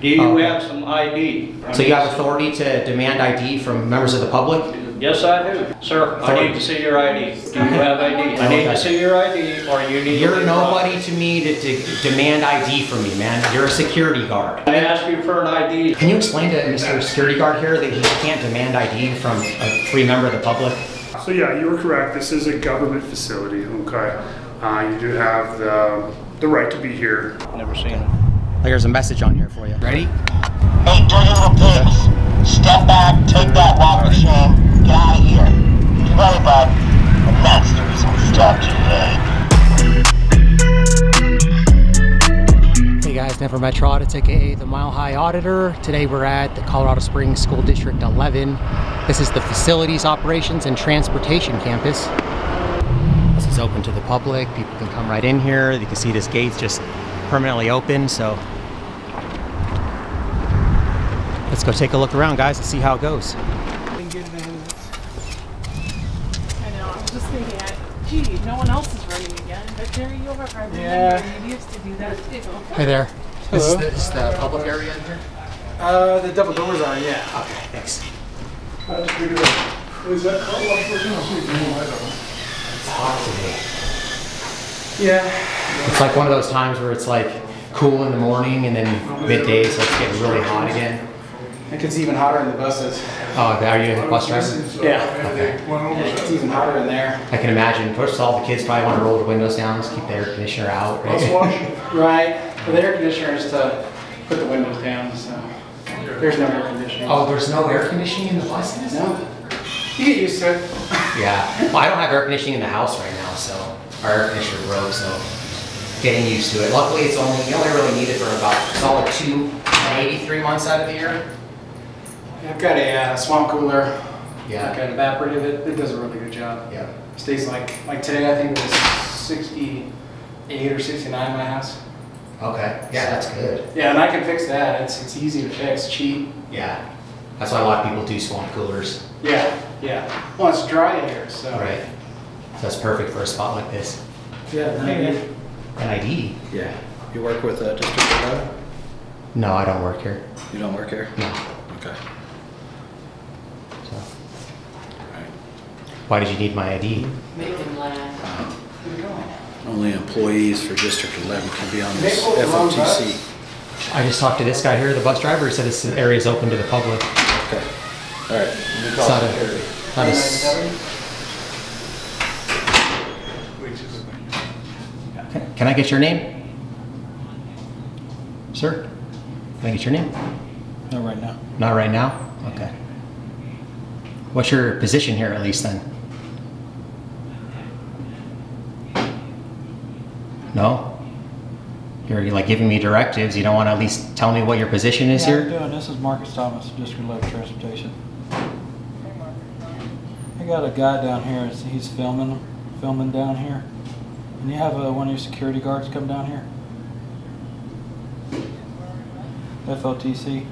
Do you have some ID? So you have authority to demand ID from members of the public? Yes, I do. Sir, I need to see your ID. Do you have ID? I need to see your ID or you need to... You're nobody to me to demand ID from me, man. You're a security guard. I asked you for an ID. Can you explain to Mr. Security Guard here that he can't demand ID from a free member of the public? So yeah, you were correct. This is a government facility, okay? You do have the right to be here. Never seen him. There's a message on here for you. Ready? Hey, dirty little pigs, step back, take that walk of shame, get out of here. You ready, bud? And that's the reason we stopped you today. Hey guys, Never Metroaudits, aka the Mile High Auditor. Today we're at the Colorado Springs School District 11. This is the Facilities, Operations, and Transportation Campus. This is open to the public. People can come right in here. You can see this gate's just permanently open, so let's go take a look around, guys, and see how it goes. I know, I was just thinking, gee, no one else is running again, but Jerry, you'll remember you used to do that too. Hi there. Hello. This is the public area in here? The double doors are, yeah. Okay, thanks. Is that It's hot today. Yeah. It's like one of those times where it's like cool in the morning and then midday, so it's getting really hot again. It gets even hotter in the buses. Oh, are you a bus driver? Yeah. Okay. It's even hotter in there. I can imagine. First of all, the kids probably want to roll the windows down, just keep the air conditioner out. Right? Right. But the air conditioner is to put the windows down, so there's no air conditioning. Oh, there's no air conditioning in the buses? No. You get used to it. Yeah. Well, I don't have air conditioning in the house right now, so our air conditioner broke, so getting used to it. Luckily, you only really need it for about a solid 2, maybe 3 months out of the year. I've got a swamp cooler. Yeah. I've got evaporative. It does a really good job. Yeah. Stays like today, I think it was 68 or 69 in my house. Okay. Yeah, that's good. Yeah, and I can fix that. It's easy to fix, cheap. Yeah. That's why a lot of people do swamp coolers. Yeah, yeah. Well, it's dry in here, so. Right. So that's perfect for a spot like this. Yeah, An ID? Yeah. You work with District 11? No, I don't work here. You don't work here? No. Okay. So. Alright. Why did you need my ID? Make them laugh. Only employees for District 11 can be on this They pulled the wrong FOTC. I just talked to this guy here, the bus driver. He said this area is open to the public. Okay. Alright. It's not Can I get your name? Sir? Can I get your name? Not right now. Not right now? Okay. What's your position here at least then? No? You're like giving me directives. You don't want to at least tell me what your position is here? I'm doing. This is Marcus Thomas, District 11 Transportation. I got a guy down here. He's filming down here. And you have one of your security guards come down here. FOTC.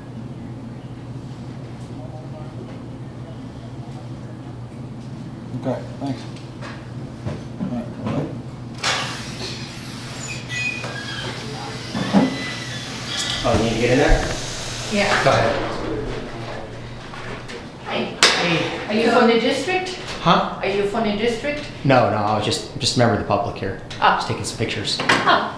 Okay, thanks. All right. Oh, you need to get in there? Yeah. Go ahead. Hi. Are you from the district? Huh? Are you from the district? No, I was just a member of the public here. Ah. Just taking some pictures. Oh.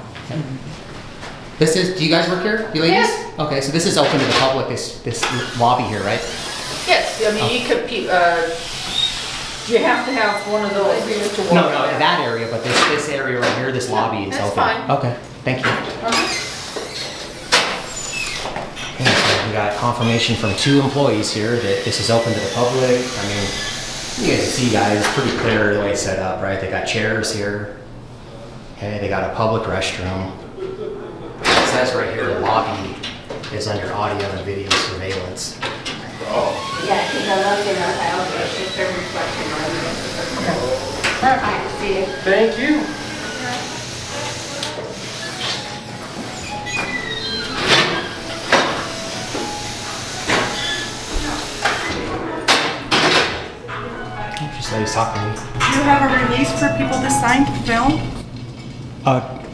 This is, do you guys work here? You ladies? Yes. Okay, so this is open to the public, this lobby here, right? Yes, I mean, you could, you have to have one of those to walk No, around. that area, but this area right here, this lobby is that's open. fine. Okay, thank you. Okay, so we got confirmation from 2 employees here that this is open to the public. I mean, you guys see, guys, it's pretty clear the way it's set up, right? They got chairs here. Okay, they got a public restroom. It says right here the lobby is under audio and video surveillance. Yeah, because I looked in our house, it's just a reflection on it. I see it. Thank you. Just let us talk to me. Do you have a release for people to sign to film?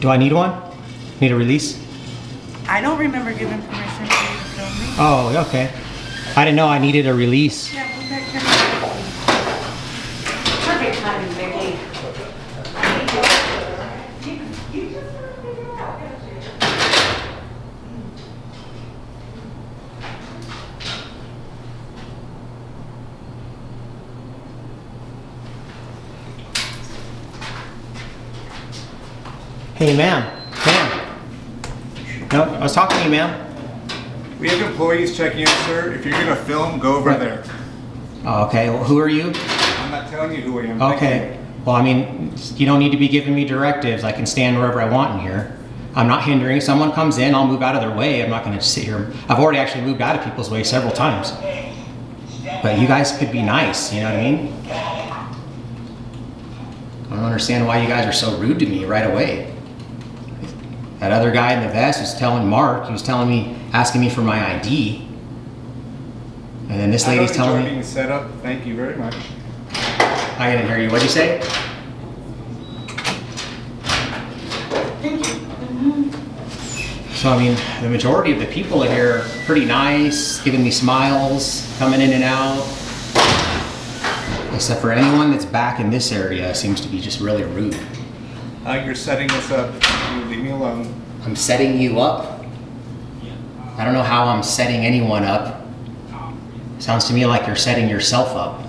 Do I need one? Need a release? I don't remember giving permission to you Oh, okay. I didn't know I needed a release. Yeah, put that camera. Perfect timing, Vicky. Hey, ma'am. Ma'am. No, I was talking to you, ma'am. We have employees checking in, sir. If you're gonna film, go over there. Oh, okay. Well, who are you? I'm not telling you who I am. Okay. Well, I mean, you don't need to be giving me directives. I can stand wherever I want in here. I'm not hindering. If someone comes in, I'll move out of their way. I'm not going to sit here. I've already actually moved out of people's way several times. But you guys could be nice, you know what I mean? I don't understand why you guys are so rude to me right away. That other guy in the vest was telling Mark, he was telling me, asking me for my ID. And then this lady's telling me... being set up. Thank you very much. I didn't hear you. What'd you say? So, I mean, the majority of the people in here are pretty nice, giving me smiles, coming in and out. Except for anyone that's back in this area seems to be just really rude. You're setting us up. You leave me alone. I'm setting you up? I don't know how I'm setting anyone up. Sounds to me like you're setting yourself up.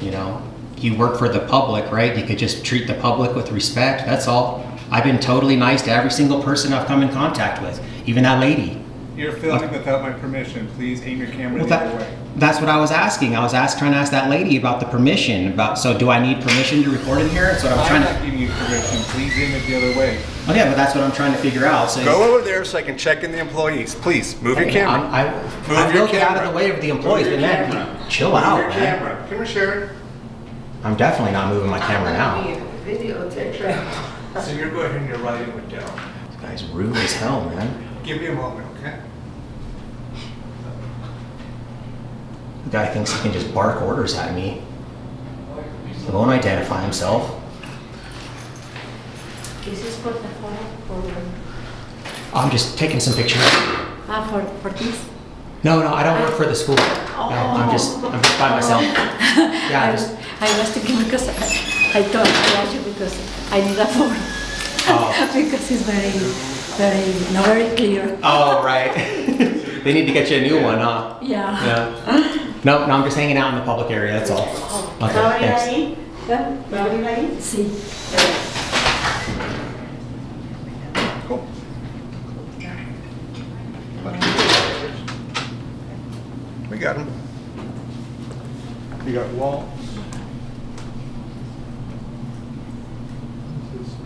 You know, you work for the public, right? You could just treat the public with respect, that's all. I've been totally nice to every single person I've come in contact with, even that lady. You're filming without my permission. Please aim your camera the other way. That's what I was asking. I was trying to ask that lady about the permission. So do I need permission to record in here? That's what I'm trying to... I'm not giving you permission. Please aim it the other way. Oh yeah, but that's what I'm trying to figure out. So go over there so I can check in the employees. Please, move your camera. I'm looking out of the way of the employees, but man, chill out, man. Camera. Come here, Sharon. I'm definitely not moving my camera now. So you're going ahead and you're writing it down. This guy's rude as hell, man. Give me a moment, okay? The guy thinks he can just bark orders at me. He won't identify himself. This is for the photo. I'm just taking some pictures. For this? No, I don't work for the school. No, I'm just by myself. Yeah, I was thinking because I thought I asked you because I need a phone. Oh. Because it's not very clear. Oh, right. They need to get you a new one, huh? Yeah. No, I'm just hanging out in the public area, that's all. Okay, thanks. Sí. Cool. We got him. We got Walt.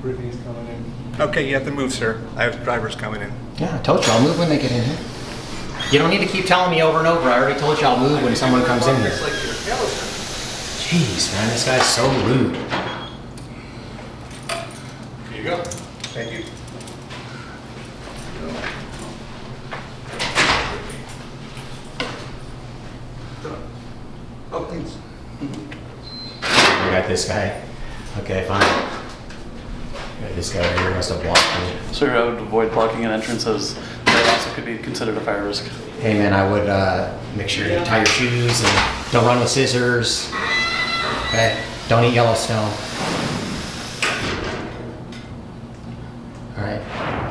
Brittany's coming in. Okay, you have to move, sir. I have drivers coming in. Yeah, I told you I'll move when they get in here. You don't need to keep telling me over and over. I already told you I'll move when someone comes in here. Jeez, man, this guy's so rude. Here you go. Thank you. Oh, thanks. We got this guy. Okay, fine. Got this guy right here has to block me. Sir, I would avoid blocking an entrance as that also could be considered a fire risk. Hey man, I would make sure you tie your shoes and don't run with scissors. Okay? Don't eat Yellowstone. Alright?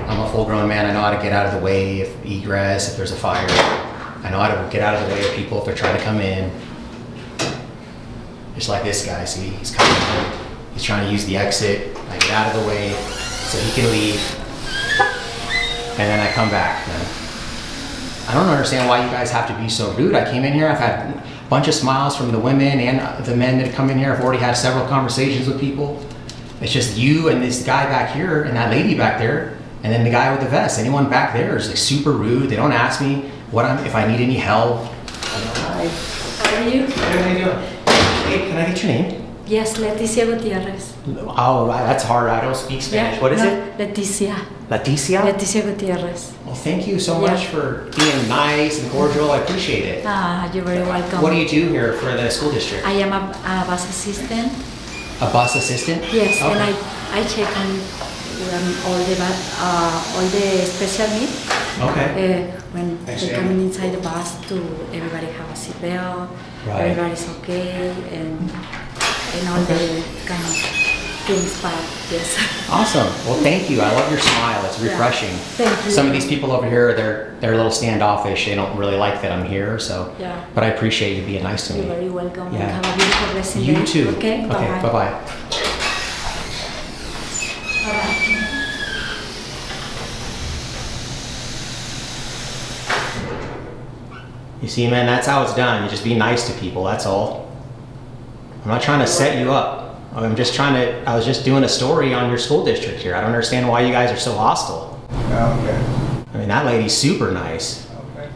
I'm a full-grown man. I know how to get out of the way if egress, if there's a fire. I know how to get out of the way of people if they're trying to come in. Just like this guy, see? He's coming in. He's trying to use the exit. I get out of the way so he can leave. And then I come back, man. I don't understand why you guys have to be so rude. I came in here, I've had a bunch of smiles from the women and the men that come in here. I've already had several conversations with people. It's just you and this guy back here and that lady back there, and then the guy with the vest. Anyone back there is like super rude. They don't ask me if I need any help. Hi. How are you? How are you doing? Hey, can I get your name? Yes, Leticia Gutierrez. Oh, that's hard. I don't speak Spanish. Yeah, what is it? Leticia. Leticia? Leticia Gutierrez. Well, thank you so much for being nice and cordial. I appreciate it. You're very welcome. What do you do here for the school district? I am a bus assistant. A bus assistant? Yes, Okay. and I check on all the special needs. Okay. When they come inside the bus, everybody have a seatbelt, Right. everybody's okay, and all the kind of things. But yes. Awesome. Well, thank you. I love your smile. It's refreshing. Thank you. Some of these people over here, they're a little standoffish. They don't really like that I'm here. So, Yeah. but I appreciate you being nice to me. You're very welcome. Yeah. Have a beautiful rest of the You day. too. Okay. Okay. Bye bye. You see, man, that's how it's done. You just be nice to people. That's all. I'm not trying to set you up. I was just doing a story on your school district here. I don't understand why you guys are so hostile. Okay. I mean, that lady's super nice. Okay.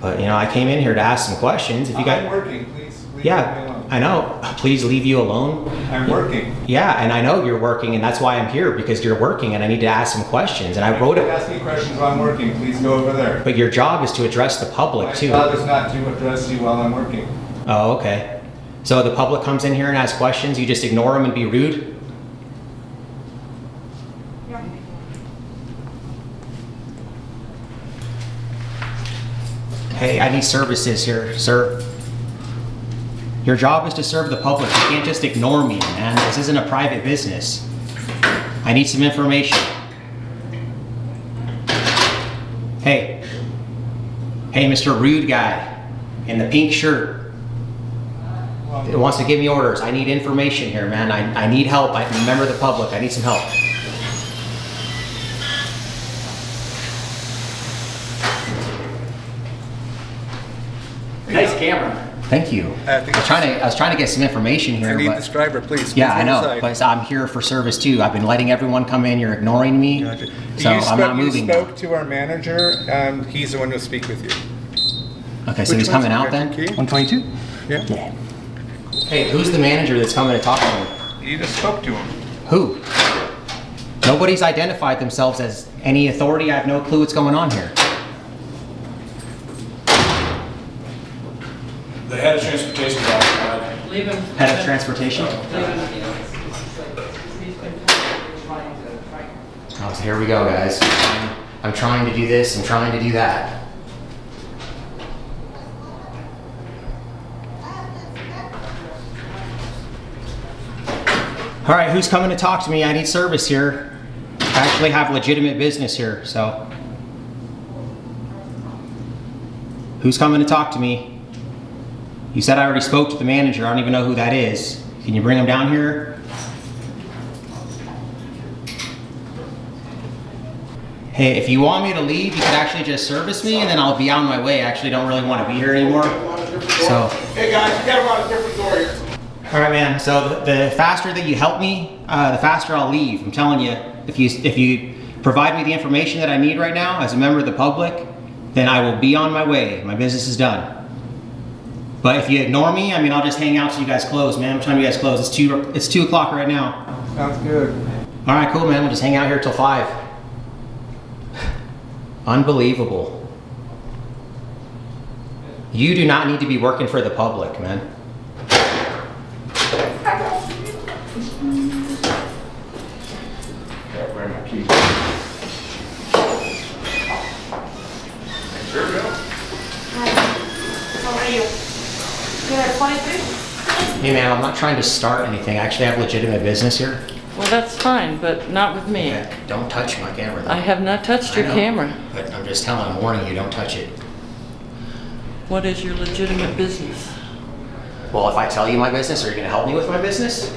But, you know, I came in here to ask some questions. If you got, I'm working, please leave me yeah, alone. I know. Please leave you alone. I'm working. Yeah, and I know you're working, and that's why I'm here, because you're working, and I need to ask some questions. And I wrote it. Ask me questions while I'm working. Please go over there. But your job is to address the public My too. job is not to address you while I'm working. Oh, okay. So the public comes in here and asks questions, you just ignore them and be rude? Hey, I need services here, sir. Your job is to serve the public. You can't just ignore me, man. This isn't a private business. I need some information. Hey. Hey, Mr. Rude Guy in the pink shirt. It wants to give me orders. I need information here, man. I need help. I'm a member of the public. I need some help. Nice camera. Thank you. I was trying to get some information here. I need but, this driver, please. Yeah, Please I go know, inside. but I'm here for service too. I've been letting everyone come in. You're ignoring me, so I'm not moving. You spoke to our manager, and he's the one who will speak with you. Okay, so Which he's one's coming out the then? key? 122? Yeah. Hey, who's the manager that's coming to talk to me? You just spoke to him. Who? Nobody's identified themselves as any authority. I have no clue what's going on here. The head of transportation is outside. Leave him. Head of transportation? Oh, so here we go, guys. I'm trying to do this, I'm trying to do that. All right, who's coming to talk to me? I need service here. I actually have legitimate business here, so. Who's coming to talk to me? You said I already spoke to the manager. I don't even know who that is. Can you bring him down here? Hey, if you want me to leave, you could actually just service me and then I'll be on my way. I actually don't really want to be here anymore. So. Hey guys, you gotta run a different door here. All right, man. So the faster that you help me, the faster I'll leave. I'm telling you, if you provide me the information that I need right now as a member of the public, then I will be on my way. My business is done. But if you ignore me, I mean, I'll just hang out till you guys close, man. What time do you guys close? It's 2 o'clock right now. Sounds good. All right, cool, man. We'll just hang out here till 5. Unbelievable. You do not need to be working for the public, man. How are you? Good, 23? Hey, man, I'm not trying to start anything. I actually have legitimate business here. Well, that's fine, but not with me. Yeah, don't touch my camera, though. I have not touched your I know, camera. But I'm just telling, I'm warning you, don't touch it. What is your legitimate business? Well, if I tell you my business, are you going to help me with my business?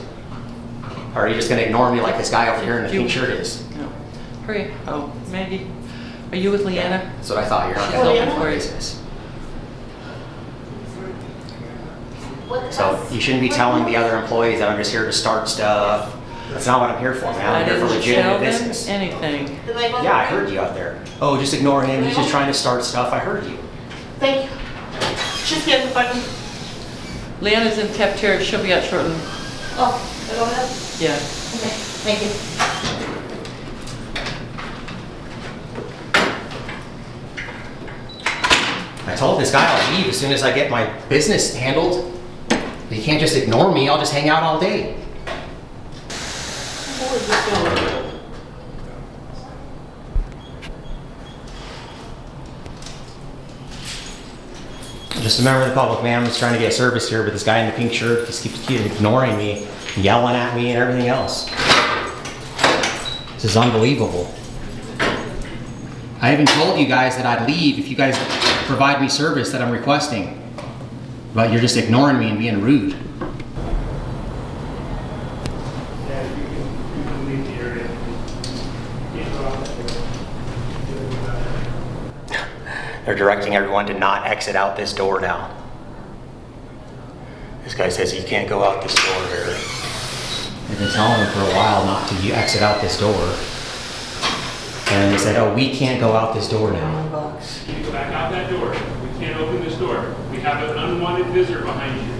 Or are you just going to ignore me like this guy over here in the pink shirt is? No. Hurry. Oh, Maggie. Are you with Leanna? That's what I thought. You're not She's going to help me helping with my for you. business. So you shouldn't be telling the other employees that I'm just here to start stuff. That's not what I'm here for, man. I'm here for legitimate business. Anything. Yeah, I heard you out there. Oh, just ignore him. He's just trying to start stuff. I heard you. Thank you. She's getting the button. Leanna's in cafeteria. She'll be out shortly. Oh, is it over there? Yeah. Okay, thank you. I told this guy I'll leave as soon as I get my business handled. You can't just ignore me, I'll just hang out all day. Just a member of the public, man. I'm just trying to get service here, but this guy in the pink shirt just keeps ignoring me, yelling at me and everything else. This is unbelievable. I even told you guys that I'd leave if you guys provide me service that I'm requesting. But you're just ignoring me and being rude. They're directing everyone to not exit out this door now. This guy says you can't go out this door here. They've been telling him for a while not to exit out this door. And they said, oh, we can't go out this door now. You go back out that door. We can't open this door. We have an unwanted visitor behind you.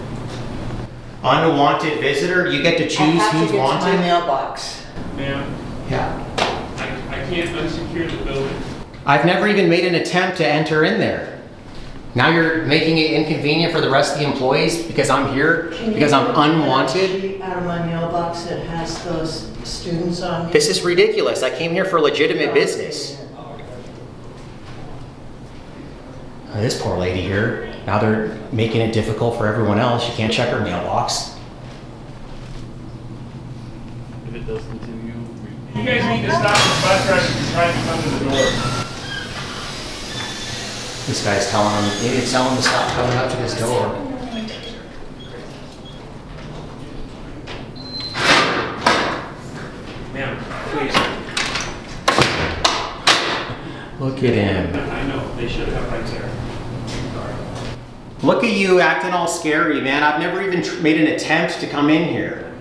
Unwanted visitor? You get to choose who's wanted? My mailbox. Ma'am, Yeah. I can't unsecure the building. I've never even made an attempt to enter in there. Now you're making it inconvenient for the rest of the employees because I'm here, because I'm unwanted. Out of my mailbox that has those students on it. This is ridiculous. I came here for legitimate business. This poor lady here, now they're making it difficult for everyone else. She can't check her mailbox. If it does continue, You guys need to stop the bus drivers from trying to come to the door. This guy's telling him, you need to tell him to stop coming up to this door. Ma'am, please. Look at him. I know, they should have right there. Look at you acting all scary, man. I've never even made an attempt to come in here.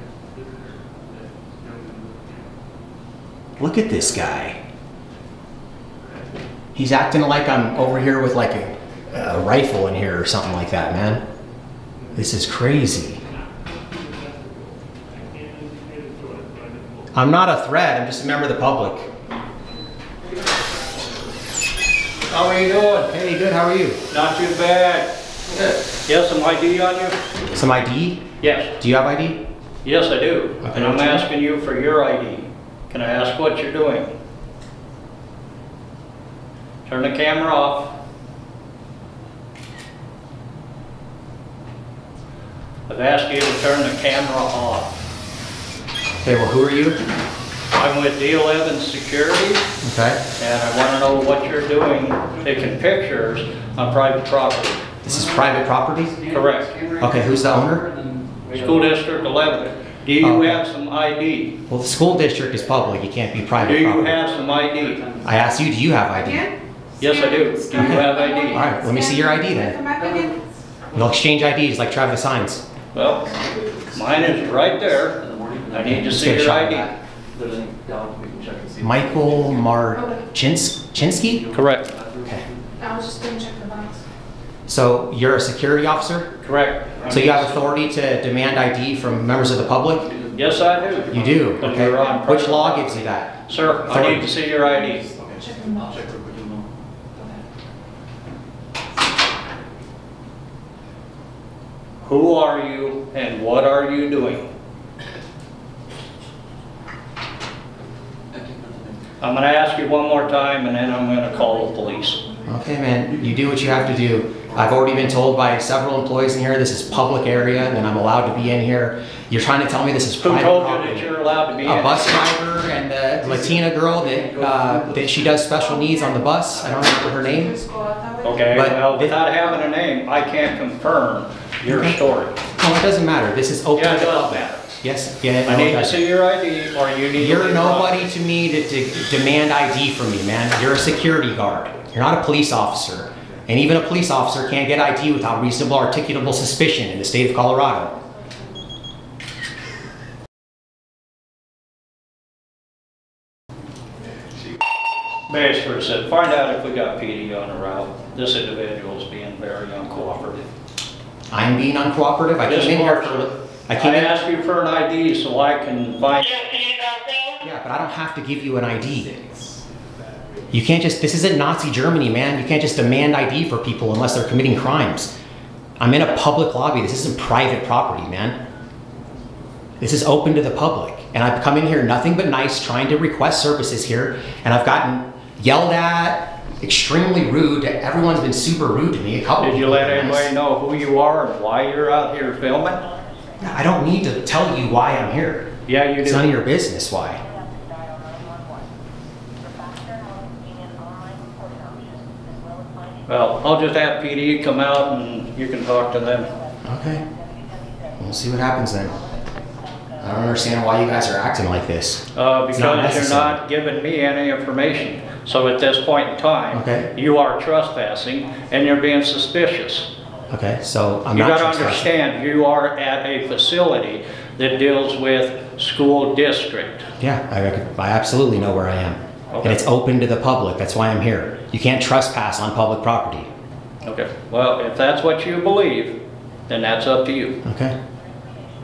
Look at this guy. He's acting like I'm over here with like a rifle in here or something like that, man. This is crazy. I'm not a threat, I'm just a member of the public. How are you doing? Hey, good, how are you? Not too bad. Good. You have some ID on you? Some ID? Yes. Do you have ID? Yes, I do. Okay. And I'm asking you for your ID. Can I ask what you're doing? Turn the camera off. I've asked you to turn the camera off. Okay, well, who are you? I'm with D11 Security. Okay. And I want to know what you're doing taking pictures on private property. This is private property? Correct. Okay, who's the owner? School District 11. Do you have some ID? Well, the school district is public, you can't be private Do you property. have some ID? I asked you, do you have ID? Yes, I do. Do you have ID? All right, let me see your ID then. We'll exchange IDs like Travis signs. Well, mine is right there. I need to see your ID. Michael Marchinsky? Correct. Okay. I was just gonna check the box. So you're a security officer? Correct. So you have authority to demand ID from members of the public? Yes, I do. You do? But Okay. you're on Which private law property. gives you that? Sir, I need to see your ID. Who are you and what are you doing? I'm gonna ask you one more time and then I'm gonna call the police. Okay, man, you do what you have to do. I've already been told by several employees in here, this is public area and I'm allowed to be in here. You're trying to tell me this is Who private told you property. that you're allowed to be in? A bus driver and the Latina girl that she does special needs on the bus. I don't remember her name. Okay, But well, without having a name, I can't confirm your story. No, it doesn't matter. This is open Yeah, it to the does public. matter. Yes, yeah. I need to see your ID or you need to You're leave nobody to me to demand ID from me, man. You're a security guard. You're not a police officer. And even a police officer can't get ID without reasonable articulable suspicion in the state of Colorado. Beresford said, find out if we got PD on the route. This individual is being very uncooperative. I'm being uncooperative? I came in here for... I asked you for an ID so I can find... Yeah, but I don't have to give you an ID. You can't just... This isn't Nazi Germany, man. You can't just demand ID for people unless they're committing crimes. I'm in a public lobby. This isn't private property, man. This is open to the public. And I've come in here nothing but nice, trying to request services here, and I've gotten yelled at, extremely rude. Everyone's been super rude to me. A couple Did you let anybody know who you are and why you're out here filming? I don't need to tell you why I'm here. Yeah, you do. It's none of your business why. Well, I'll just have PD come out and you can talk to them. Okay. We'll see what happens then. I don't understand why you guys are acting like this. Because you're not giving me any information. So at this point in time, you are trespassing and you're being suspicious. Okay, so I'm You not got to understand, you are at a facility that deals with school district. Yeah, I absolutely know where I am. And it's open to the public. That's why I'm here. You can't trespass on public property. Okay, well, if that's what you believe, then that's up to you. Okay.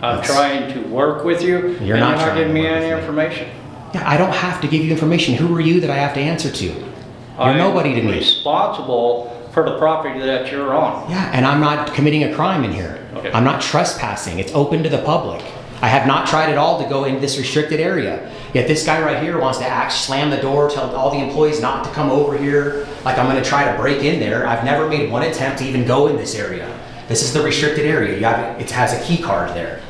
I'm trying to work with you, and you're not giving me any information. Yeah, I don't have to give you information. Who are you that I have to answer to? You're nobody to me. I'm responsible for the property that you're on. Yeah, and I'm not committing a crime in here. Okay. I'm not trespassing. It's open to the public. I have not tried at all to go into this restricted area. Yet this guy right here wants to slam the door, tell all the employees not to come over here, like I'm gonna try to break in there. I've never made one attempt to even go in this area. This is the restricted area. It has a key card there.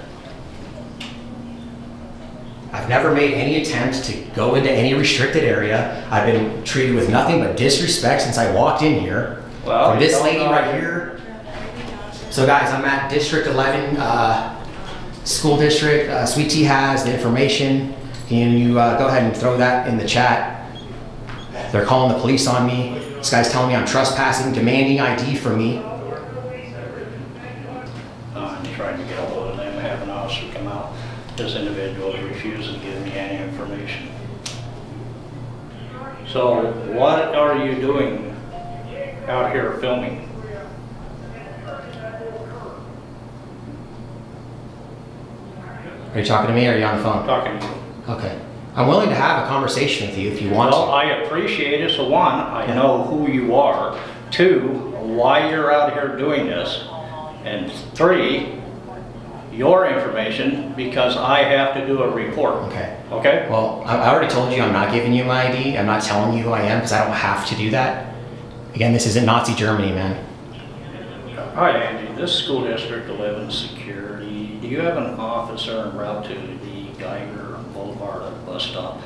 I've never made any attempt to go into any restricted area. I've been treated with nothing but disrespect since I walked in here. Well, from this lady right here. So guys, I'm at District 11 School District. Sweet Tea has the information. Can you go ahead and throw that in the chat? They're calling the police on me. This guy's telling me I'm trespassing, demanding ID from me. I'm trying to get a hold of them, have an officer come out. This individual is refusing to give me any information. So what are you doing out here filming? Are you talking to me or are you on the phone? Talking to you. Okay. I'm willing to have a conversation with you if you want Well, to. I appreciate it. So one, I know who you are. Two, why you're out here doing this. And three, your information, because I have to do a report. Okay. Okay? Well, I already told you I'm not giving you my ID. I'm not telling you who I am because I don't have to do that. Again, this isn't Nazi Germany, man. Hi, Andy. This is School District 11 Security. Do you have an officer en route to the Geiger Boulevard bus stop?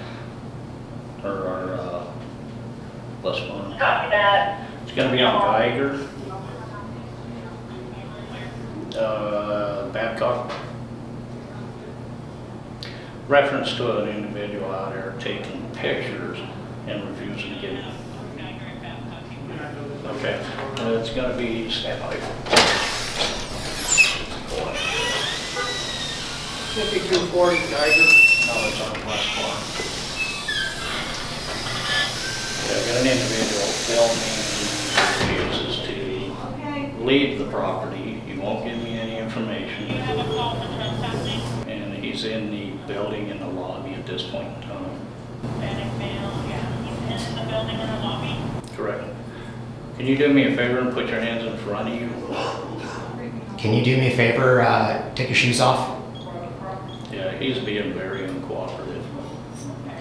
Or our bus barn? Copy that. It's going to be on Geiger. Babcock. Reference to an individual out there taking pictures and refusing to give it. Okay, it's going to be standby. 5240 Geiger. No, it's on West Farm. Yeah, I got an individual filming who refuses to leave the property. He won't give me any information. And he's in the building in the lobby at this point in time. Correct. Can you do me a favor and put your hands in front of you? Can you do me a favor? Take your shoes off? Yeah, he's being very uncooperative.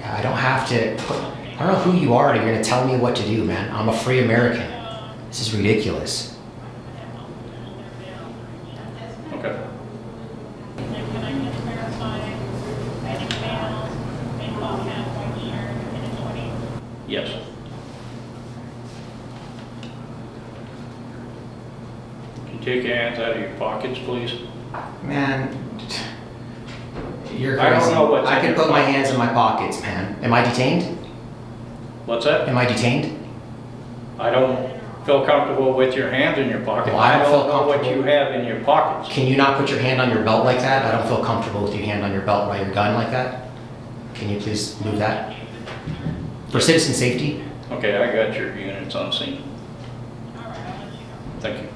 I don't have to put, I don't know who you are and you're gonna tell me what to do, man. I'm a free American. This is ridiculous. Okay. Yes. Can you take your hands out of your pockets, please? Man, you're I crazy. don't know what's I in can your put my pockets. hands in my pockets, man. Am I detained? What's that? Am I detained? I don't feel comfortable with your hands in your pocket. Well, I don't feel know what comfortable. you have in your pockets. Can you not put your hand on your belt like that? I don't feel comfortable with your hand on your belt by your gun like that. Can you please move that? For citizen safety? Okay, I got your units on scene. Thank you.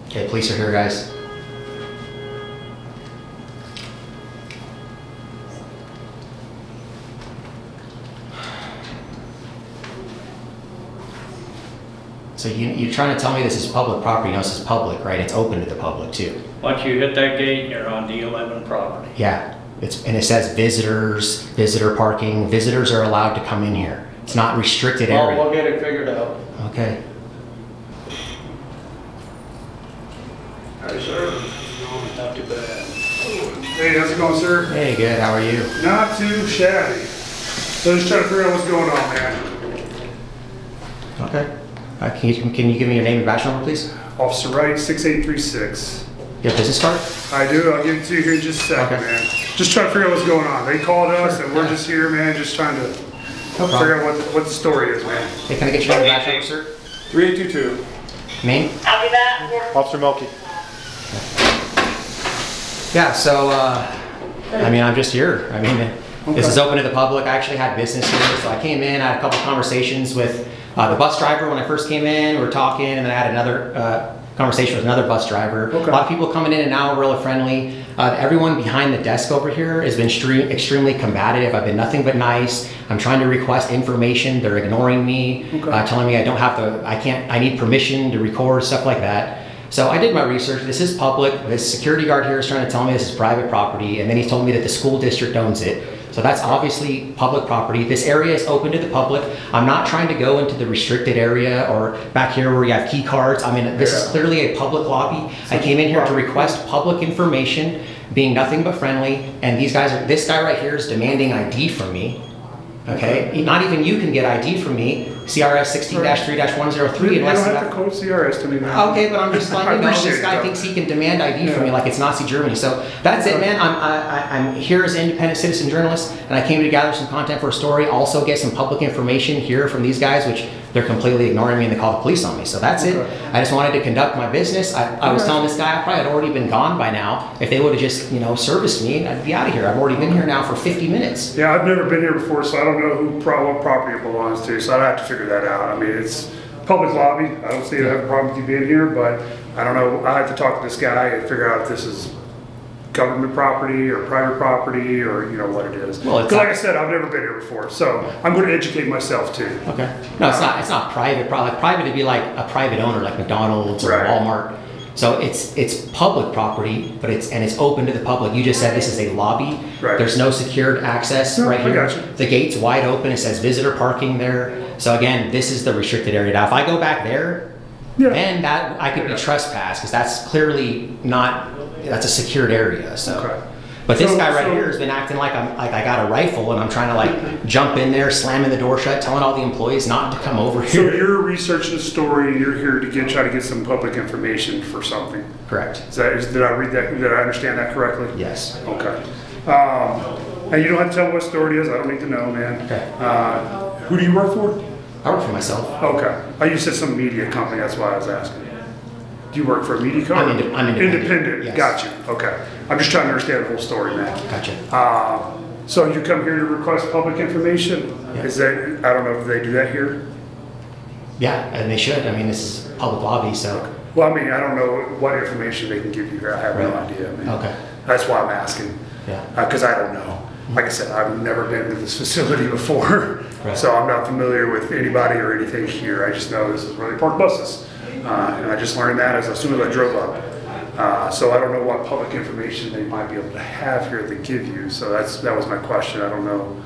Okay, police are here, guys. So you're trying to tell me this is public property? No, this is public, right? It's open to the public too. Once you hit that gate, you're on D11 property. Yeah, and it says visitors, visitor parking. Visitors are allowed to come in here. It's not restricted area. We'll get it figured out. Okay. Hi, sir. Not too bad. Hey, how's it going, sir? Hey, good. How are you? Not too shabby. So just trying to figure out what's going on, man. Okay. Can you give me your name and badge number, please? Officer Wright, 6836. You have a business card? I do. I'll give it to you here in just a second, Okay. man. Just trying to figure out what's going on. They called us, and we're just here, man, just trying to figure out what the story is, man. Hey, can I get your name and badge number, sir? 3822. Name? Copy that. Officer Melky. Yeah, so, I mean, I'm just here. I mean, this is open to the public. I actually had business here, so I came in, I had a couple conversations with the bus driver when I first came in. We were talking, and then I had another conversation with another bus driver. Okay. A lot of people coming in and out, really friendly. Everyone behind the desk over here has been extremely combative. I've been nothing but nice. I'm trying to request information. They're ignoring me, telling me I don't have to, I need permission to record, stuff like that. So I did my research. This is public. This security guard here is trying to tell me this is private property, and then he told me that the school district owns it. So that's obviously public property. This area is open to the public. I'm not trying to go into the restricted area or back here where you have key cards. I mean, this is clearly a public lobby. I came in here to request public information, being nothing but friendly, and this guy right here is demanding ID from me. Okay? Not even you can get ID from me. CRS 16-3-103 You don't unless have to quote CRS to me, man. Okay, but I'm just letting you know this guy thinks he can demand ID from me like it's Nazi Germany. So that's it, man. I'm here as an independent citizen journalist, and I came to gather some content for a story. Also get some public information here from these guys, which they're completely ignoring me, and they call the police on me. So that's it. I just wanted to conduct my business. I was telling this guy I probably had already been gone by now. If they would have just, serviced me, I'd be out of here. I've already been here now for 50 minutes. Yeah, I've never been here before, so I don't know what property it belongs to, so I'd have to figure that out. I mean, it's public lobby. I don't see I have a problem with you being here, but I don't know. I have to talk to this guy and figure out if this is government property or private property or what it is. Well, like I said, I've never been here before, so I'm going to educate myself too. Okay. No, it's not private. Private would be like a private owner, like McDonald's or Walmart. So it's public property, but it's open to the public. You just said this is a lobby. Right. There's no secured access right here. I got you. The gate's wide open. It says visitor parking there. So again, this is the restricted area. Now, if I go back there, then I could be trespassed because that's clearly not. That's a secured area. So. But this guy right here has been acting like I got a rifle and I'm trying to jump in there, slamming the door shut, telling all the employees not to come over here. So you're researching the story. You're here to try to get some public information for something. Correct. Did I read that? Did I understand that correctly? Yes. Okay. And you don't have to tell me what story it is. I don't need to know, man. Okay. Who do you work for? I work for myself. Okay. You said some media company. That's why I was asking. Do you work for a media company? I'm independent. Yes. Got you. Okay. I'm just trying to understand the whole story, man. Gotcha. So you come here to request public information? Yeah. I don't know if they do that here? Yeah, and they should. I mean, this is a public lobby, so. Well, I mean, I don't know what information they can give you here. I have no idea, man. Okay. That's why I'm asking. Yeah. Because I don't know. Like I said, I've never been to this facility before, so I'm not familiar with anybody or anything here. I just know this is where they park buses. And I just learned that as soon as I drove up. So I don't know what public information they might be able to have here to give you. So that was my question. I don't know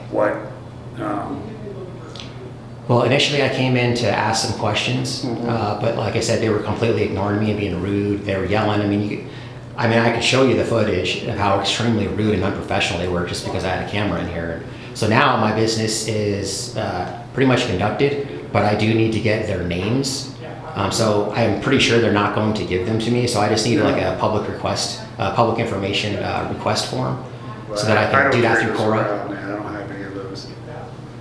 what. Well, initially I came in to ask some questions, but like I said, they were completely ignoring me and being rude. They were yelling. I could show you the footage of how extremely rude and unprofessional they were just because I had a camera in here. So now my business is pretty much conducted, but I do need to get their names. So I'm pretty sure they're not going to give them to me. So I just need a public request, public information request form, so that I can do that through Cora. I don't have any of those.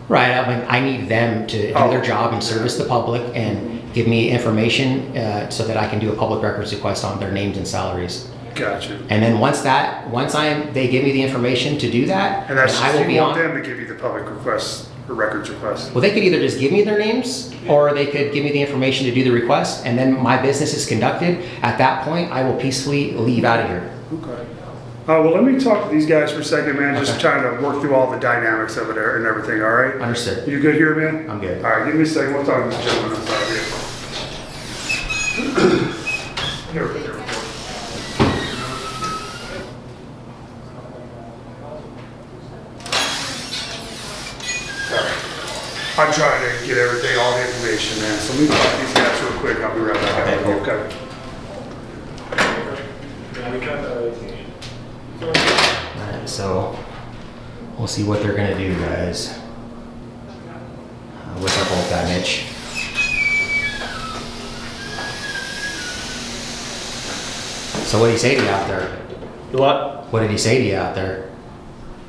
Right. I need them to do their job and service the public and give me information so that I can do a public records request on their names and salaries. Gotcha. And then once they give me the information to do that, and that's I will be on them to give you the public request or records request. Well, they could either just give me their names, or they could give me the information to do the request, and then my business is conducted. At that point, I will peacefully leave out of here. Okay. Well, let me talk to these guys for a second, man. Just trying to work through all the dynamics of it and everything. All right. Understood. You good here, man? I'm good. All right. Give me a second. We'll talk to this gentleman outside here. I'm trying to get everything, all the information, man. So let me talk to these guys real quick. I'll be right back. Alright, so we'll see what they're gonna do, guys. With our bolt guy, Mitch. So what did he say to you out there? What? What did he say to you out there?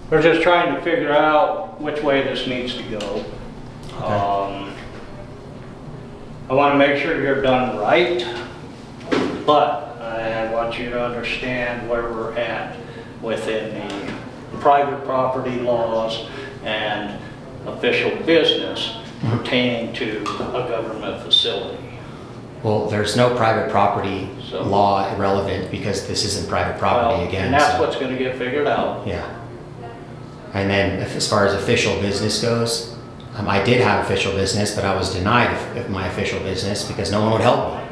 We're just trying to figure out which way this needs to go. Okay. I want to make sure you're done right, but I want you to understand where we're at within the private property laws and official business pertaining to a government facility. Well, there's no private property law relevant because this isn't private property again. And that's what's going to get figured out. Yeah. And then as far as official business goes, I did have official business, but I was denied of my official business because no one would help me.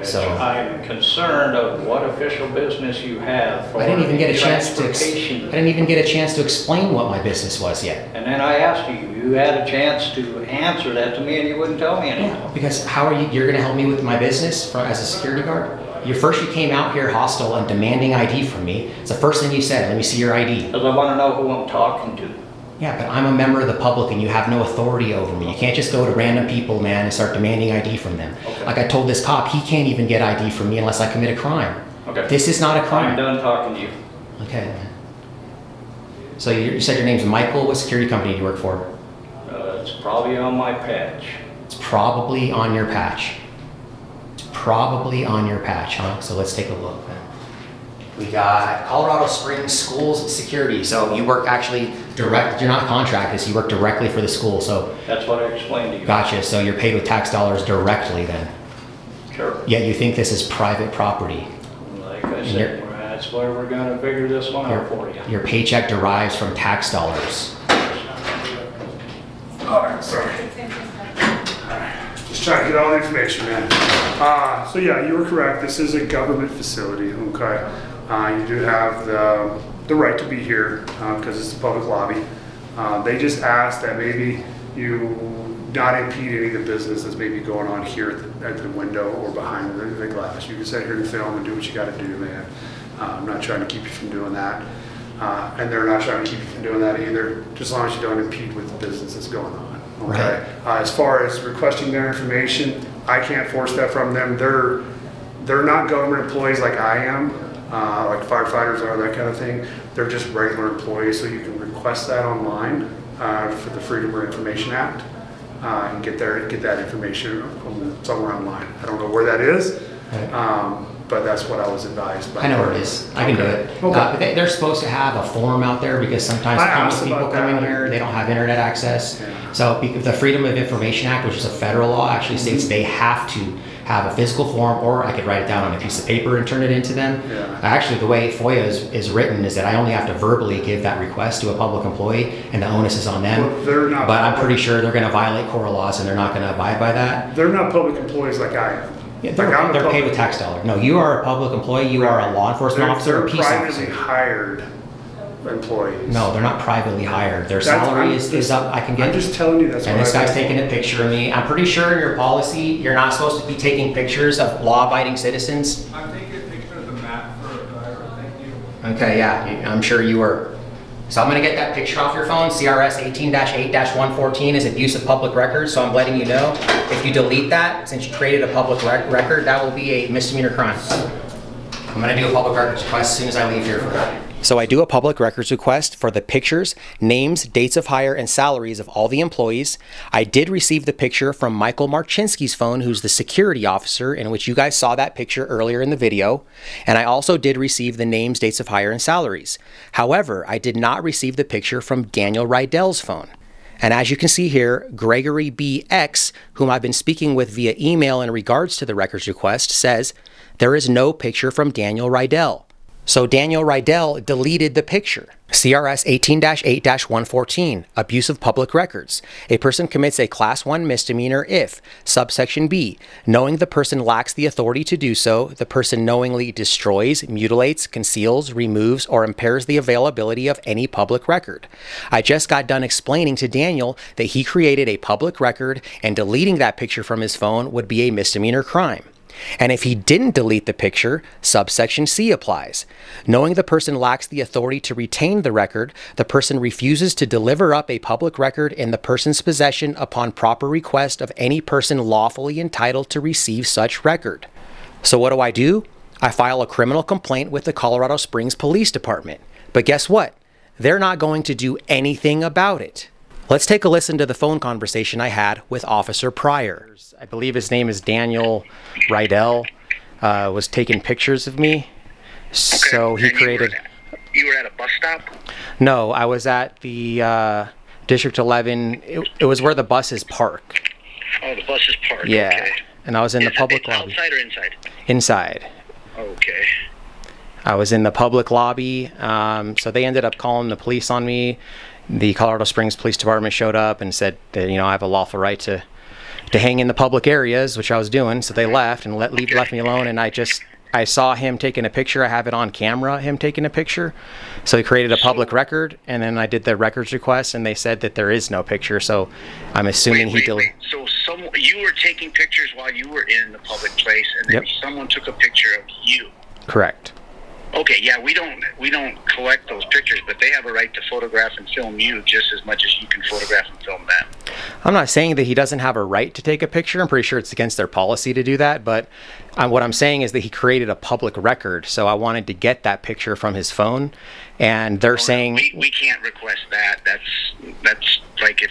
So I'm concerned of what official business you have for I didn't even get a chance to transportation. I didn't even get a chance to explain what my business was yet. And then I asked you, you had a chance to answer that to me and you wouldn't tell me anything. Because how are you're going to help me with my business as a security guard? First you came out here hostile and demanding ID from me. It's the first thing you said, let me see your ID. Because I want to know who I'm talking to. Yeah, but I'm a member of the public and you have no authority over me. You can't just go to random people, man, and start demanding ID from them. Okay. Like I told this cop, he can't even get ID from me unless I commit a crime. Okay. This is not a crime. I'm done talking to you. Okay, man. So you said your name's Michael. What security company do you work for? It's probably on my patch. It's probably on your patch. It's probably on your patch, huh? So let's take a look, man. We got Colorado Springs Schools Security. So you work actually direct, you're not contracted, so you work directly for the school. So that's what I explained to you. Gotcha, so you're paid with tax dollars directly then? Sure. Yet you think this is private property? Like I said, that's where we're going to figure this one out for you. Your paycheck derives from tax dollars. Alright, sorry. Just trying to get all the information, man. So yeah, you were correct. This is a government facility, okay? You do have the right to be here because it's a public lobby. They just asked that maybe you not impede any of the business that's maybe going on here at the window or behind the glass. You can sit here and film and do what you got to do, man. I'm not trying to keep you from doing that. And they're not trying to keep you from doing that either, just as long as you don't impede with the business that's going on, okay? Right. As far as requesting their information, I can't force that from them. They're not government employees like I am. Like firefighters are, that kind of thing. They're just regular employees, so you can request that online for the Freedom of Information Act and get that information from somewhere online. I don't know where that is, but that's what I was advised by. I know where it is. I can do it. Okay. But they're supposed to have a form out there because sometimes people come in here, they don't have internet access. Yeah. So the Freedom of Information Act, which is a federal law, actually states they have to have a physical form, or I could write it down on a piece of paper and turn it into them. Yeah. Actually, the way FOIA is written is that I only have to verbally give that request to a public employee, and the onus is on them. Well, they're not. But I'm pretty sure they're going to violate core laws, and they're not going to abide by that. They're not public employees like I am. Yeah, they're paid with tax dollars. No, you are a public employee. You are a law enforcement officer, or a peace officer. They're privately hired employees. No, they're not privately hired. Their salary is up. I can get. I'm just telling you that's. And this guy's taking a picture of me. I'm pretty sure in your policy you're not supposed to be taking pictures of law-abiding citizens. I'm taking a picture of the map for a driver. Thank you. Okay, yeah, I'm sure you were. So I'm going to get that picture off your phone. CRS 18-8-114 is abuse of public records. So I'm letting you know, if you delete that, since you created a public record, that will be a misdemeanor crime. I'm going to do a public records request as soon as I leave here for that. So I do a public records request for the pictures, names, dates of hire, and salaries of all the employees. I did receive the picture from Michael Marchinsky's phone, who's the security officer, in which you guys saw that picture earlier in the video. And I also did receive the names, dates of hire, and salaries. However, I did not receive the picture from Daniel Rydell's phone. And as you can see here, Gregory B. X, whom I've been speaking with via email in regards to the records request, says there is no picture from Daniel Rydell. So Daniel Rydell deleted the picture. CRS 18-8-114, abuse of public records. A person commits a Class 1 misdemeanor if, subsection B, knowing the person lacks the authority to do so, the person knowingly destroys, mutilates, conceals, removes, or impairs the availability of any public record. I just got done explaining to Daniel that he created a public record and deleting that picture from his phone would be a misdemeanor crime. And if he didn't delete the picture, subsection C applies. Knowing the person lacks the authority to retain the record, the person refuses to deliver up a public record in the person's possession upon proper request of any person lawfully entitled to receive such record. So what do? I file a criminal complaint with the Colorado Springs Police Department. But guess what? They're not going to do anything about it. Let's take a listen to the phone conversation I had with Officer Pryor. I believe his name is Daniel Rydell, was taking pictures of me. So he created... You were at a bus stop? No, I was at the District 11. It was where the buses park. Oh, the buses park. Yeah. Okay. And I was in the public lobby. Outside or inside? Inside. Okay. I was in the public lobby. So they ended up calling the police on me. The Colorado Springs Police Department showed up and said that, I have a lawful right to hang in the public areas, which I was doing. So they left and left me alone. And I saw him taking a picture. I have it on camera, him taking a picture. So he created a public record, and then I did the records request, and they said that there is no picture. So I'm assuming he deleted. So you were taking pictures while you were in the public place, and then someone took a picture of you. Correct. Okay, yeah, we don't collect those pictures, but they have a right to photograph and film you just as much as you can photograph and film them. I'm not saying that he doesn't have a right to take a picture. I'm pretty sure it's against their policy to do that, but what I'm saying is that he created a public record, so I wanted to get that picture from his phone, and they're saying... We can't request that. That's like if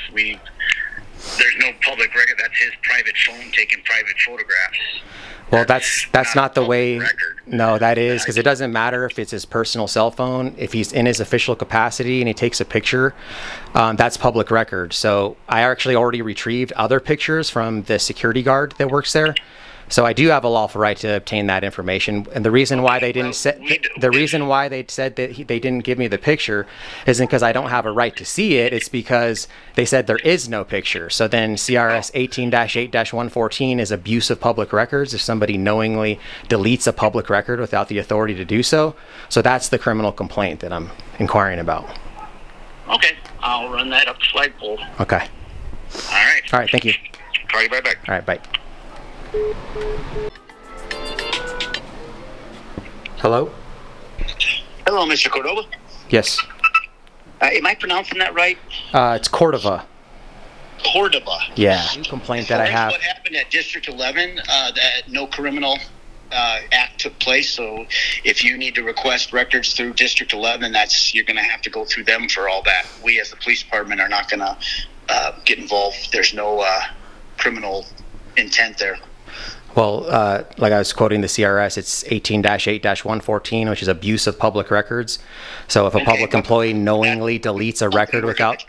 there's no public record, that's his private phone taking private photographs. Well, that's not the way. No, that is, because it doesn't matter if it's his personal cell phone. If he's in his official capacity and he takes a picture, that's public record. So I actually already retrieved other pictures from the security guard that works there. So I do have a lawful right to obtain that information. And the reason why they didn't the reason why they said that they didn't give me the picture isn't because I don't have a right to see it. It's because they said there is no picture. So then CRS 18-8-114 is abuse of public records if somebody knowingly deletes a public record without the authority to do so. So that's the criminal complaint that I'm inquiring about. Okay, I'll run that up the flagpole. Okay. All right, thank you. Call you right back. All right, bye. Hello? Hello, Mr. Cordova. Yes. Am I pronouncing that right? It's Cordova. Cordova. Yeah. Complaint that I have. What happened at District 11, that no criminal act took place, so if you need to request records through District 11, you're going to have to go through them for all that. We as the police department are not going to get involved. There's no criminal intent there. Well, like I was quoting the CRS, it's 18-8-114, which is abuse of public records. So if a public employee knowingly deletes a record without...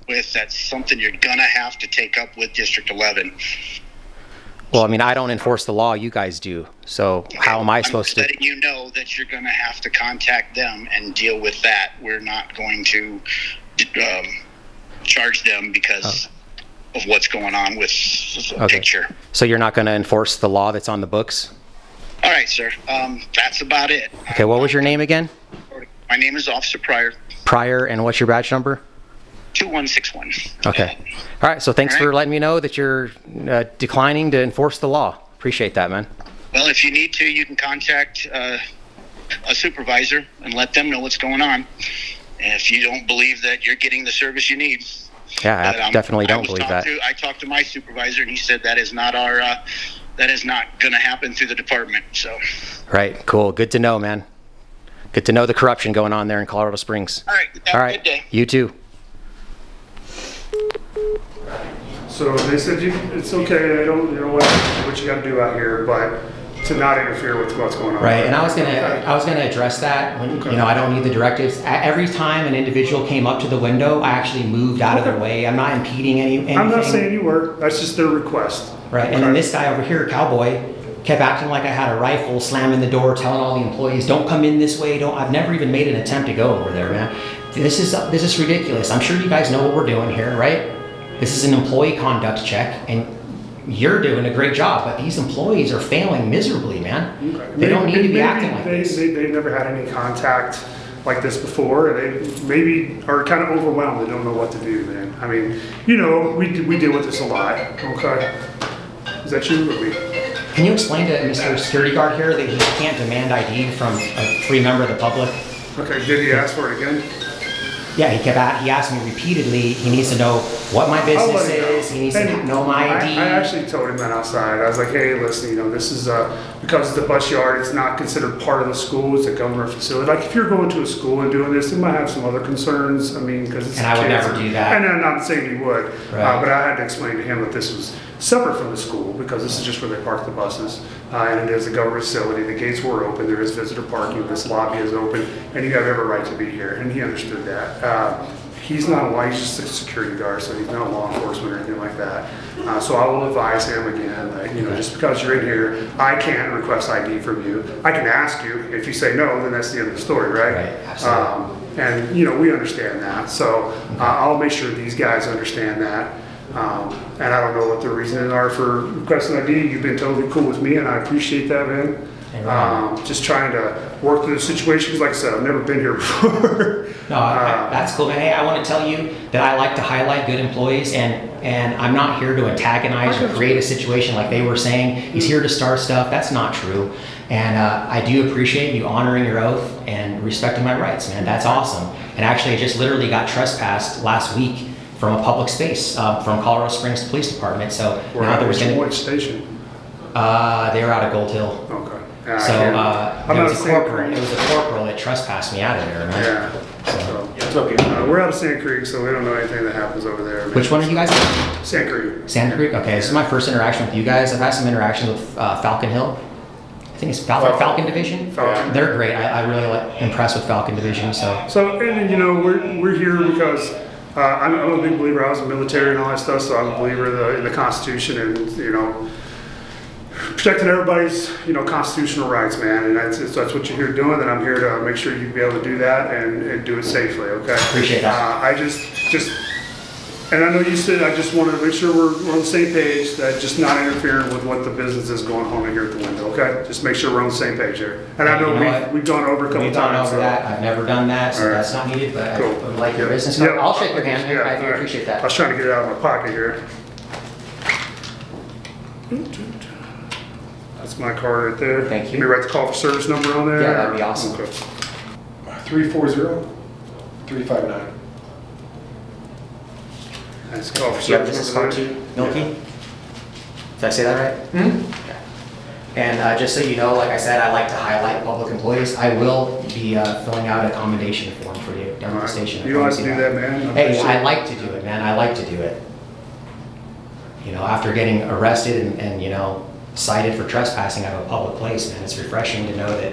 That's something you're going to have to take up with District 11. Well, I mean, I don't enforce the law, you guys do. So how am I supposed to... I'm letting you know that you're going to have to contact them and deal with that. We're not going to charge them because... of what's going on with the picture. So you're not going to enforce the law that's on the books? All right, sir. That's about it. Okay, what was your name again? My name is Officer Pryor. Pryor, and what's your badge number? 2161. Okay. All right, so thanks for letting me know that you're declining to enforce the law. Appreciate that, man. Well, if you need to, you can contact a supervisor and let them know what's going on. And if you don't believe that you're getting the service you need... Yeah, I definitely don't believe that. I talked to my supervisor, and he said that is not going to happen through the department. So. Right. Cool. Good to know, man. Good to know the corruption going on there in Colorado Springs. All right. Have a good day. You too. So they said it's okay. What you got to do out here, but to not interfere with what's going on. Right, and I was gonna address that. When, I don't need the directives. Every time an individual came up to the window, I actually moved out of their way. I'm not impeding anything. I'm not saying you were. That's just their request. Right, and then this guy over here, Cowboy, kept acting like I had a rifle, slamming the door, telling all the employees, don't come in this way, I've never even made an attempt to go over there, man. This is ridiculous. I'm sure you guys know what we're doing here, right? This is an employee conduct check, and you're doing a great job, but these employees are failing miserably, man. Okay. They don't need to be acting like this. They've never had any contact like this before. They maybe are kind of overwhelmed. They don't know what to do, man. I mean, you know, we deal with this a lot. Okay, is that you or me? Can you explain to Mr. Security Guard here that he can't demand ID from a free member of the public? Okay, did he ask for it again? Yeah, he asked me repeatedly. He needs to know what my business is. He needs to know my ID. I actually told him that outside. I was like, hey, listen, you know, this is because it's a bus yard. It's not considered part of the school. It's a government facility. Like if you're going to a school and doing this, they might have some other concerns. I mean, because it's and I would never do that. And I'm not saying you would, right. But I had to explain to him that this was separate from the school because this is just where they park the buses, and it is a government facility. The gates were open. There is visitor parking. This lobby is open, and you have every right to be here. And he understood that. He's not a licensed security guard, so he's not law enforcement or anything like that. So I will advise him again that, you know, just because you're in here, I can't request ID from you. I can ask you. If you say no, then that's the end of the story, right? Right, absolutely. And, you know, we understand that. So I'll make sure these guys understand that. And I don't know what the reasons are for requesting ID. You've been totally cool with me, and I appreciate that, man. Just trying to work through the situation, because like I said, I've never been here before. No, that's cool, man. Hey, I want to tell you that I like to highlight good employees, and I'm not here to antagonize or create a situation like they were saying. He's here to start stuff. That's not true. And I do appreciate you honoring your oath and respecting my rights, man. That's awesome. And actually, I just literally got trespassed last week from a public space from Colorado Springs Police Department. So now there was which station? They were out of Gold Hill. Okay. So it was a corporal that trespassed me out of there, man. Yeah. So it's okay. We're out of Sand Creek, so we don't know anything that happens over there. Man. Which one are you guys in? Sand Creek. Sand Creek? Okay, this is my first interaction with you guys. I've had some interactions with Falcon Hill. I think it's Falcon Division. Falcon. They're great. I really impressed with Falcon Division. So and you know, we're here because I'm a big believer. I was in the military and all that stuff, so I'm a believer in the Constitution and, you know, protecting everybody's, you know, constitutional rights, man. And that's what you're here doing, and I'm here to make sure you be able to do that and do it safely, okay? Appreciate that. I just, and I know you said, I just wanted to make sure we're on the same page, that just not interfering with what the business is going on here at the window, okay? Just make sure we're on the same page here. And I know we've gone over a couple times. We've gone over that. I've never done that, so that's not needed, but cool. I would like your business. Yeah. I'll shake your hand. Yeah, I do appreciate that. I was trying to get it out of my pocket here. That's my card right there. Thank you. Can you write the call for service number on there? Yeah, that'd be awesome. Okay. 340-359. That's call for service. You have business card too, Milky? Yeah. Did I say that right? Mm-hmm. Okay. And just so you know, like I said, I like to highlight public employees. I will be filling out a commendation form for you down at the station. You don't have to do that, man. Hey, I like to do it, man. I like to do it. You know, after getting arrested and you know, cited for trespassing out of a public place, man, it's refreshing to know that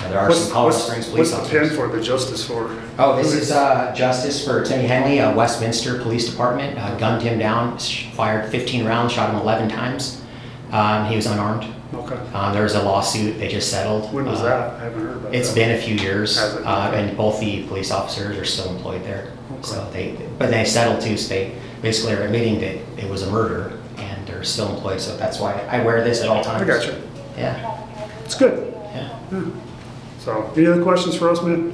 there are some Colorado Springs police officers. What's the pen for, the justice for? Oh, this is justice for Timmy Henley, Westminster Police Department. Gunned him down, fired 15 rounds, shot him 11 times. He was unarmed. Okay. There was a lawsuit, they just settled. When was that? I haven't heard about that. It's been a few years, and both the police officers are still employed there. Okay. So but they settled too, so they basically are admitting that it was a murder, and they're still employed, so that's why I wear this at all times. I got you. Yeah. It's good. Yeah. So, any other questions for us, man?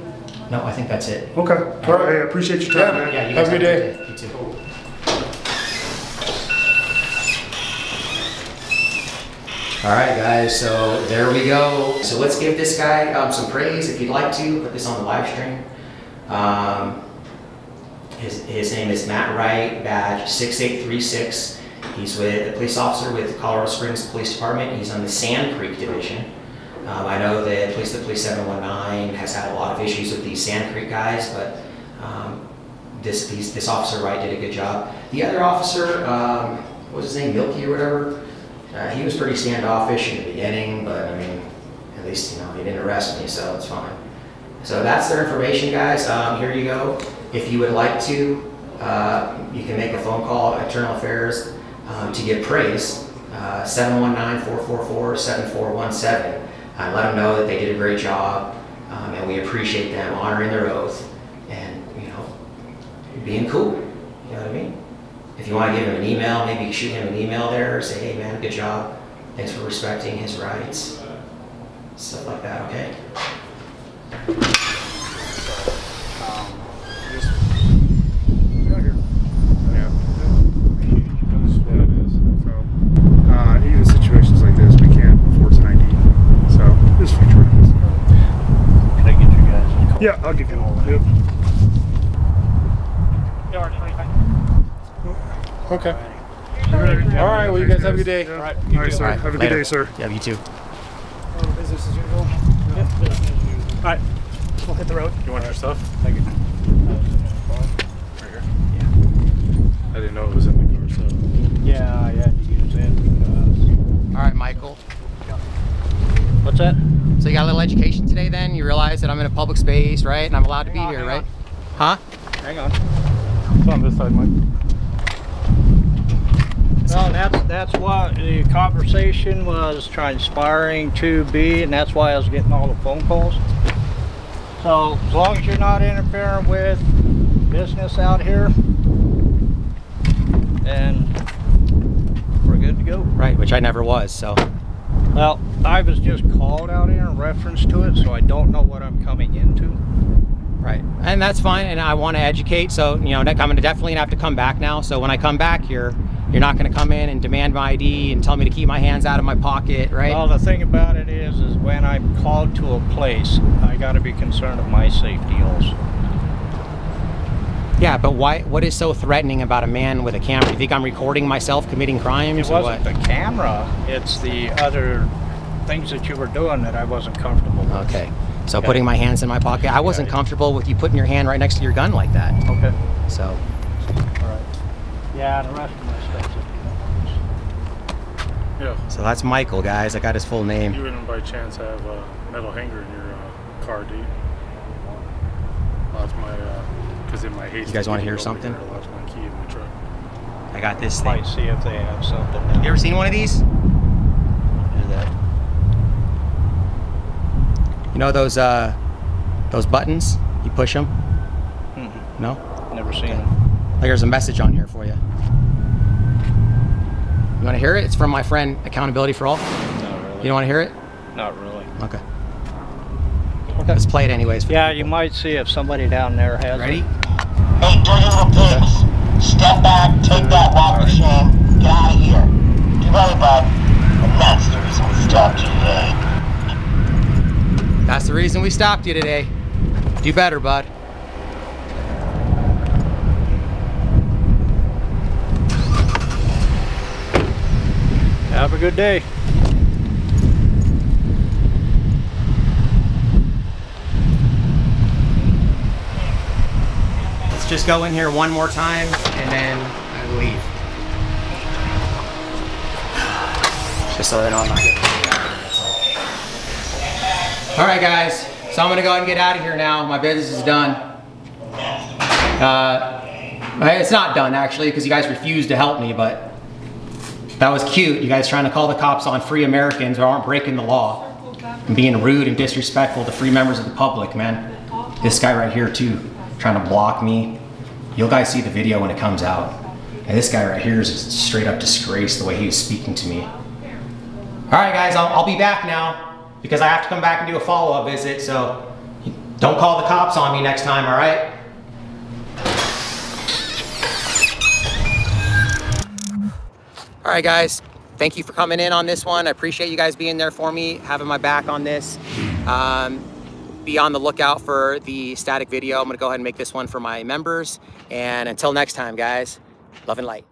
No, I think that's it. Okay. All right. Hey, I appreciate your time, man. Yeah, you have a good day. You too. All right, guys, so there we go. So let's give this guy some praise if you'd like to. Put this on the live stream. His name is Matt Wright, badge 6836. He's a police officer with Colorado Springs Police Department. He's on the Sand Creek Division. I know that the Police 719 has had a lot of issues with these Sand Creek guys, but this officer Wright did a good job. The other officer, what was his name, Milky or whatever? He was pretty standoffish in the beginning, but I mean, at least, you know, he didn't arrest me, so it's fine. So that's their information, guys. Here you go. If you would like to, you can make a phone call at Internal Affairs to get praise 719-444-7417. And let them know that they did a great job, and we appreciate them honoring their oath and, you know, being cool. You know what I mean? If you want to give him an email, maybe shoot him an email there, say, hey man, good job. Thanks for respecting his rights. Stuff like that, okay? Even situations like this, we can't force an ID. So, this future. Can I get you guys? Yeah, I'll give you all that. Yep. Okay. All right, well, you guys have a good day. All right, sir. All right, Have a later. good day, sir. Yeah, you too. Business as usual. All right, we'll hit the road. You want your stuff? Thank you. Right here? Yeah. I didn't know it was in the car, so. Yeah, I had to use it. All right, Michael. What's that? So you got a little education today then? You realize that I'm in a public space, right? And I'm allowed to be here, right? Huh? Hang on. It's on this side, Mike. Well, that's what the conversation was transpiring to be, and that's why I was getting all the phone calls. So as long as you're not interfering with business out here, then we're good to go. Right, which I never was, so. Well, I was just called out here in reference to it, so I don't know what I'm coming into. Right, and that's fine, and I want to educate, so, you know, I'm going to definitely have to come back now. So when I come back here, you're not going to come in and demand my ID and tell me to keep my hands out of my pocket, right? Well, the thing about it is when I'm called to a place, I got to be concerned of my safety also. Yeah, but why? What is so threatening about a man with a camera? You think I'm recording myself committing crimes? It wasn't the camera, it's the other things that you were doing that I wasn't comfortable with. Okay, so putting my hands in my pocket. I wasn't comfortable with you putting your hand right next to your gun like that. Okay. So. All right. Yeah, the rest of my stuff's in the Yeah. So that's Michael, guys. I got his full name. You wouldn't by chance have a metal hanger in your car, do you? Lost my, because in my haste. You guys want to hear something? I lost my key in the truck. I got this thing. Might see if they have something now. You ever seen one of these? Do that. You know those buttons? You push them? Mm-hmm. No? Never seen them. There's a message on here for you. You want to hear it? It's from my friend Accountability for All. Not really. You don't want to hear it? Not really. Okay. Let's play it anyways. Yeah, you might see if somebody down there has Ready? it. Hey, dirty little pigs. Step back, take that water, Shane. Get out of here. Get ready, bud. And that's the reason we stopped you today. That's the reason we stopped you today. Do better, bud. Have a good day. Let's just go in here one more time and then I leave. Just so they know I'm not getting paid. That's all. All right, guys. So I'm gonna go ahead and get out of here now. My business is done. It's not done actually because you guys refused to help me, but that was cute. You guys trying to call the cops on free Americans who aren't breaking the law and being rude and disrespectful to free members of the public, man. This guy right here too, trying to block me. You'll guys see the video when it comes out. And this guy right here is a straight up disgrace the way he was speaking to me. All right, guys, I'll be back now because I have to come back and do a follow-up visit, so don't call the cops on me next time, all right? All right, guys, thank you for coming in on this one. I appreciate you guys being there for me, having my back on this. Be on the lookout for the static video. I'm gonna go ahead and make this one for my members. And until next time, guys, love and light.